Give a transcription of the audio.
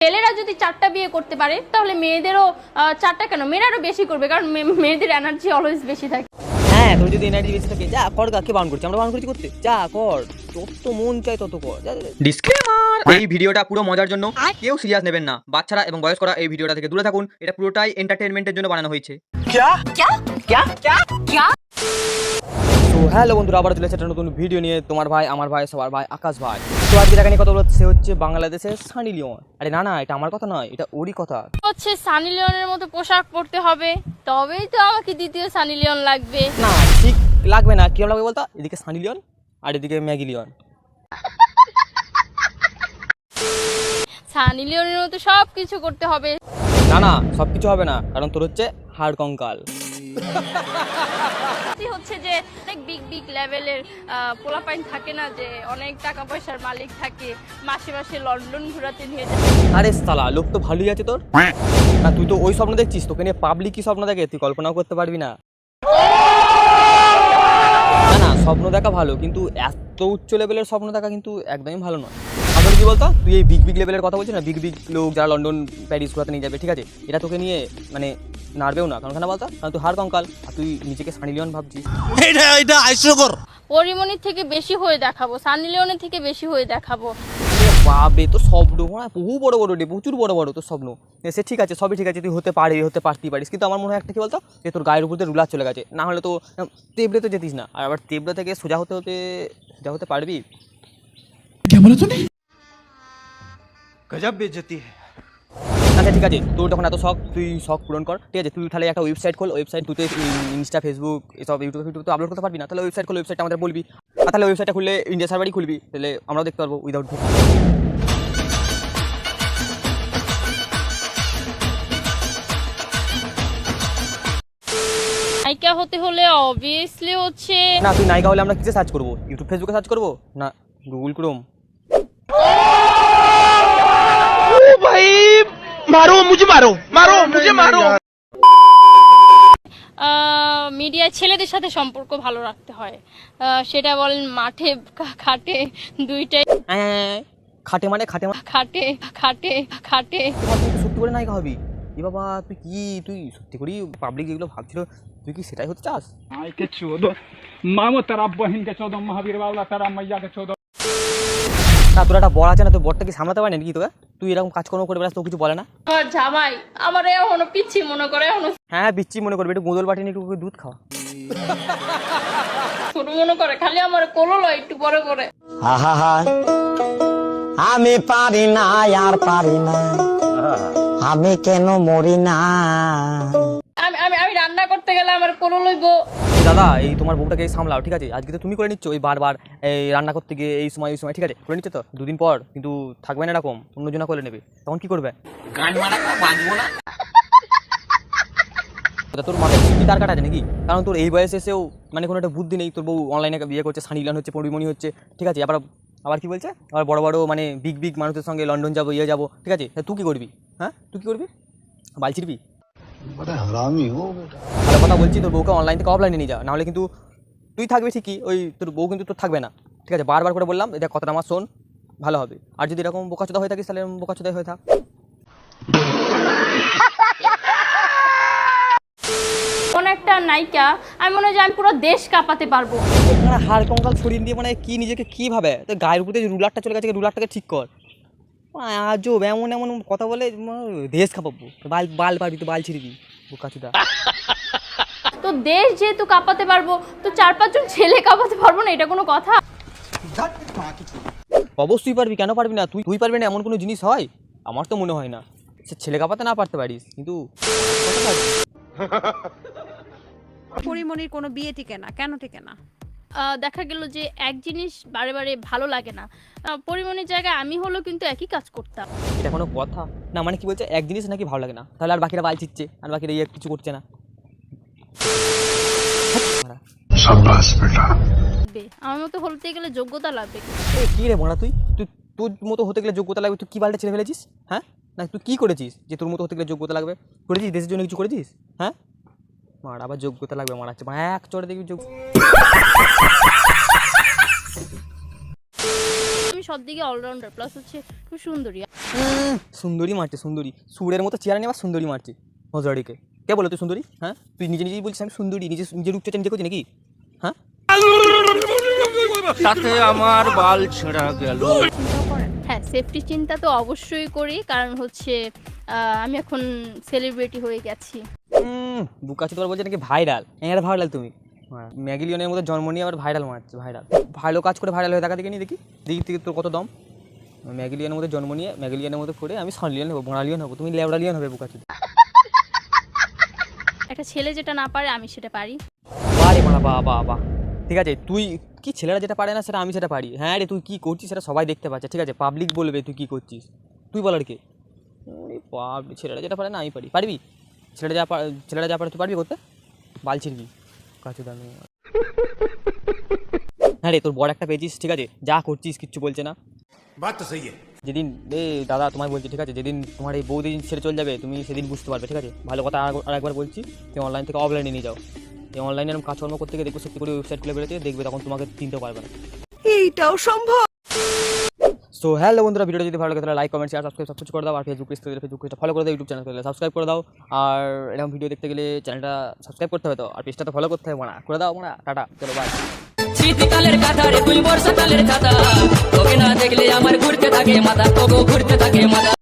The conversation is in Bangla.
ছেলেরা যদি 4টা বিয়ে করতে পারে তাহলে মেয়েদেরও 4টা কেন, মেয়েরা আরো বেশি করবে, কারণ মেয়েদের এনার্জি অলওয়েজ বেশি থাকে। হ্যাঁ, তোর যদি এনার্জি বেশি থাকে যা কর, কে বারণ করছে? আমরা বারণ করছি করতে? যা কর, যত মন চাই তত কর। ডিসক্লেমার, এই ভিডিওটা পুরো মজার জন্য, কেউ সিরিয়াস নেবেন না। বাচ্চারা এবং বয়স্করা এই ভিডিওটা থেকে দূরে থাকুন। এটা পুরোটাই এন্টারটেইনমেন্টের জন্য বানানো হয়েছে। তো হ্যালো বন্ধুরা, আবার চলে এসেছে একটা নতুন ভিডিও নিয়ে। তোমার ভাই, আমার ভাই, সবার ভাই আকাশ ভাই। তো আজকে দেখা নিয়ে কথা বলতে সে হচ্ছে বাংলাদেশের সানি লিওন। আরে না না, এটা আমার কথা নয়, এটা ওরই কথা। হচ্ছে সানি লিওনের মতো পোশাক পরতে হবে, তবেই তো আমাকে দ্বিতীয় সানি লিওন লাগবে। না ঠিক লাগবে না, কিরম লাগবে বলতো? এদিকে সানি লিওন আর এদিকে ম্যাগি লিওন। সানি লিওনের মতো সব কিছু করতে হবে। না না, সবকিছু হবে না, কারণ তোর হচ্ছে হাড় কঙ্কাল। হচ্ছে যে অনেক বিগ বিগ লেভেলের পোলাপাইন থাকে না, যে অনেক টাকা পয়সার মালিক থাকে, মাসে মাসে লন্ডন ঘোরাতে নিয়ে যায়। আরে সালা, লোক তো ভালোই আছে তোর। না তুই তো ওই স্বপ্ন দেখছিস, তোকে নিয়ে পাবলিক কি স্বপ্ন দেখে তুই কল্পনাও করতে পারবি না। না না, স্বপ্ন দেখা ভালো, কিন্তু এত উচ্চ লেভেলের স্বপ্ন দেখা কিন্তু একদমই ভালো নয়। আসলে কি বলতো, তুই এই বিগ বিগ লেভেলের কথা বলছিস না, বিগ বিগ লোক যারা লন্ডন প্যারিস ঘোরাতে নিয়ে যাবে, ঠিক আছে, এটা তোকে নিয়ে মানে নাড়বেও না। কারণ কেন বলতো? কারণ তুই হাড় কঙ্কাল আর তুই নিজেকে সানি লিওন ভাবছিস। এটা হাস্যকর। পরিমণির থেকে বেশি হয়ে দেখাবো, সানি লিওনের থেকে বেশি হয়ে দেখাবো। বাবে, তোর স্বপ্ন বহু বড় বড় রে, প্রচুর বড় বড় তোর স্বপ্ন। সে ঠিক আছে, সবই ঠিক আছে, তুই হতে পারতেই পারিস, কিন্তু আমার মনে হয় একটা কি বলতো, যে তোর গায়ের উপর দিয়ে রুলার চলে গেছে। না হলে তো তেবড়ে তো যেতিস না, আর আবার তেবড়ে থেকে সোজা হতে পারবি। গজব বেইজ্জতি है। আচ্ছা ঠিক আছে, তোর যখন এত শখ, তুই শখ পূরণ কর, ঠিক আছে। তুই তাহলে একটা ওয়েবসাইট খোল, ওয়েবসাইট তুই ইনস্টা, ফেসবুক, এসব ইউটিউব তো আপলোড করতে পারবি না, তাহলে ওয়েবসাইট খোল, ওয়েবসাইটটা আমাদের বলবি। আর তাহলে ওয়েবসাইটটা খুললে ইন্ডিয়া সার্ভারই খুলবি, তাহলে আমরাও দেখতে পারবো উইদাউট বুকিং। নায়িকা হতে হলে অবভিয়াসলি হচ্ছে না, তুই নায়িকা হলে আমরা কিসে সার্চ করবো? ইউটিউব, ফেসবুকে সার্চ করবো না গুগল ক্রোম? भाई मारो मुझे, मारो। মিডিয়ায় ছেলেদের সাথে সম্পর্ক ভালো রাখতে হয়, সেটা বলেন মাঠে খাটে, দুইটাই হ্যাঁ, খাটে মানে খাটে মানে খাটে খাটে খাটে। তুই সত্যি করে নায়িকা হবি? এ বাবা, তুই সত্যি করেই পাবলিক যেগুলো ভাবছিল, তুই কি সেটাই হতে চাস? आय के 14 मामो तेरा बहन के 14 महावीर बावला तेरा मैया के 14। না, তোর একটা বর আছে না, তোর বরটা কি সামলাতে পারে নাকি তোকে? তুই এরকম কাজকর্ম করে বেড়াস, তো কিছু বলে না? আমার জামাই আমার এখনো পিচ্ছি মনে করে, এখনো হ্যাঁ, বিচ্ছি মনে করবি, একটু গোদল বাটি নিয়ে একটু দুধ খাওয়া। ছোট মনে করে, খালি আমার কোলো লয় একটু বড় করে। আমি পারি না, আর পারি না, আমি কেন মরি না। আমি আমি আমি রান্না করতে গেলে আমার কোলো লইবো। দাদা, এই তোমার বউটাকে সামলাও, ঠিক আছে? আজকে তো তুমি করে নিচ্ছ, এই বারবার এই রান্না করতে গিয়ে এই সময়, ঠিক আছে, করে নিচ্ছ তো। দুদিন পর কিন্তু থাকবে না এরকম, অন্যজনা করে নেবে, তখন কি করবে? তোর মাথায় কি তার কাটা আছে নাকি? কারণ তোর এই বয়সে এসেও মানে কোনো একটা বুদ্ধি নেই। তোর বউ অনলাইনে বিয়ে করছে, সানি লিওন হচ্ছে, পরিমণি হচ্ছে, ঠিক আছে, আবার কি বলছে, আবার বড় বড় মানে বিগ বিগ মানুষের সঙ্গে লন্ডন যাবো, যাবো, ঠিক আছে। তুই কি করবি? হ্যাঁ, তুই কি করবি? বাল ছিড়বি? ভালো কথা বলছি, তোর বউকে অনলাইন থেকে অফলাইনে নিয়ে যা, নাহলে কিন্তু তুই থাকবি ঠিকই, ওই তোর বউ কিন্তু তোর থাকবে না, ঠিক আছে? বারবার করে বললাম, এটা কথাটা আমার শোন, ভালো হবে। আর যদি এরকম বোকাচোদা হয়ে থাকিস, তাহলে বোকাচোদাই হয়ে থাক। কোন একটা নায়িকা, আমি মনে হয় যে আমি পুরো দেশ কাঁপাতে পারবো। হাড় কঙ্কাল ছড়িয়ে দিয়ে মানে কি নিজেকে কি ভাবে? তো গায়ের উপরে যে রুলারটা চলে গেছে, রুলারটাকে ঠিক কর। আজও এমন এমন কথা বলে, দেশ খাপাবো, বাল পারবি তো, বাল ছিড়বি বোকাচোদা। তো দেশ যেহেতু কাঁপাতে পারবো, তো 4-5 জন ছেলে কাঁপাতে পারবো না, এটা কোনো কথা? অবশ্যই পারবি, কেন পারবি না? তুই পারবি না এমন কোনো জিনিস হয়? আমার তো মনে হয় না। সে ছেলে কাঁপাতে না পারতে পারিস, কিন্তু পরিমণির কোনো বিয়ে টিকে না, কেন টিকে না? দেখা গেল যে এক জিনিস বারে বারে ভালো লাগে না, পরিমণির জায়গায় আমি হলেও কিন্তু একই কাজ করতাম। এটা কোনো কথা না? মানে কি বলছে, এক জিনিস নাকি ভালো লাগে না, তাহলে আর বাকিরা বাল ছিচ্ছে, আর বাকিরা ইয়ে কিছু করছে না। আমার মতো হতে গেলে যোগ্যতা লাগবে। কি রে মোড়া, তুই তোর মতো হতে গেলে যোগ্যতা লাগবে? তুই কি বালটা ছেড়ে ফেলেছিস? হ্যাঁ, না তুই কি করেছিস যে তোর মতো হতে গেলে যোগ্যতা লাগবে? করেছিস দেশের জন্য কিছু করেছিস? হ্যাঁ, মারা আবার যোগ্যতা লাগবে, মারাচ্ছে এক চড়ে দেখবি আমি আমি সব দিকে অলরাউন্ডার, প্লাস হচ্ছে খুব সুন্দরী। সুন্দরী মারছে, সুন্দরী সুরের মতো চেহারা নিয়ে আবার সুন্দরী মারছে হজরাডিকে। কে বলো তুই সুন্দরী? হ্যাঁ, তুই নিজে নিজেই বলছিস আমি সুন্দরী, নিজের রূপচর্চা নিজে করছি নাকি? হ্যাঁ, তাতে আমার বাল ছেঁড়া গেল। চিন্তা করেন? হ্যাঁ, সেফটি চিন্তা তো অবশ্যই করি, কারণ হচ্ছে আমি এখন সেলিব্রিটি হয়ে গেছি। বুকাচ্ছি তোমার বলছে নাকি ভাইরাল। ভাইরাল তুমি ম্যাগিলিয়নের মধ্যে জন্ম নিয়ে আবার ভাইরাল মারছে। ভাইরাল ভালো কাজ করে ভাইরাল হয়ে দেখা দেখে নি, দেখি থেকে তোর কত দম। ম্যাগিলিয়নের মধ্যে জন্ম নিয়ে ম্যাগিলিয়নের মধ্যে করে আমি সনলিয়ন হবো, বোনালিয়ন হবো, তুমি লেবড়ালিয়ন হবে বুকাচ্ছি। একটা ছেলে যেটা না পারে আমি সেটা পারি। বারে মারা বাহ, ঠিক আছে, তুই কি ছেলেরা যেটা পারে না সেটা আমি সেটা পারি। হ্যাঁ রে, তুই কি করছিস সেটা সবাই দেখতে পাচ্ছে, ঠিক আছে, পাবলিক বলবে তুই কি করছিস, তুই বলার কে? ছেলেরা যেটা পারে না আমি পারি। পারবি? ছেলেরা যা পারে তুই পারবি করতে? বালছির কি কাছে দামি। হ্যাঁ রে, তোর বড় একটা পেয়েছিস, ঠিক আছে, যা করছিস কিচ্ছু বলছে না। बात तो सही है। যেদিন দাদা তোমায় বলছি, ঠিক আছে, যেদিন তোমার এই বৌদি ছেড়ে চলে যাবে তুমি সেদিন বুঝতে পারবে, ঠিক আছে। ভালো কথা আর একবার বলছি, তুমি অনলাইন থেকে অফলাইনে নিয়ে যাও। এই অনলাইনে এরকম কাজকর্ম করতে গিয়ে দেখবো সত্যি করে ওয়েবসাইট খুলে বেরোতে দেখবে, তখন তোমাকে চিনতে পারবে না। এইটাও সম্ভব। সো হ্যালো বন্ধুরা, ভিডিওটা যদি ভালো লাগে তাহলে লাইক, কমেন্ট, শেয়ার, সাবস্ক্রাইব করে দাও। আর ফেসবুক পেজটা ফলো করে দাও, ইউটিউব চ্যানেল সাবস্ক্রাইব করে দাও। আর এরকম ভিডিও দেখতে গেলে চ্যানেলটা সাবস্ক্রাইব করতে হবে তো, আর পেজটা তো ফলো করতে হবে। করে দাও, টাটা, চলো বাই। শীতকালের কাঁথা রে তুই বর্ষাকালের ছাতা, তোকে না দেখলে আমার ঘুরতে থাকে মাথা, তোকে ঘুরতে থাকে মাথা।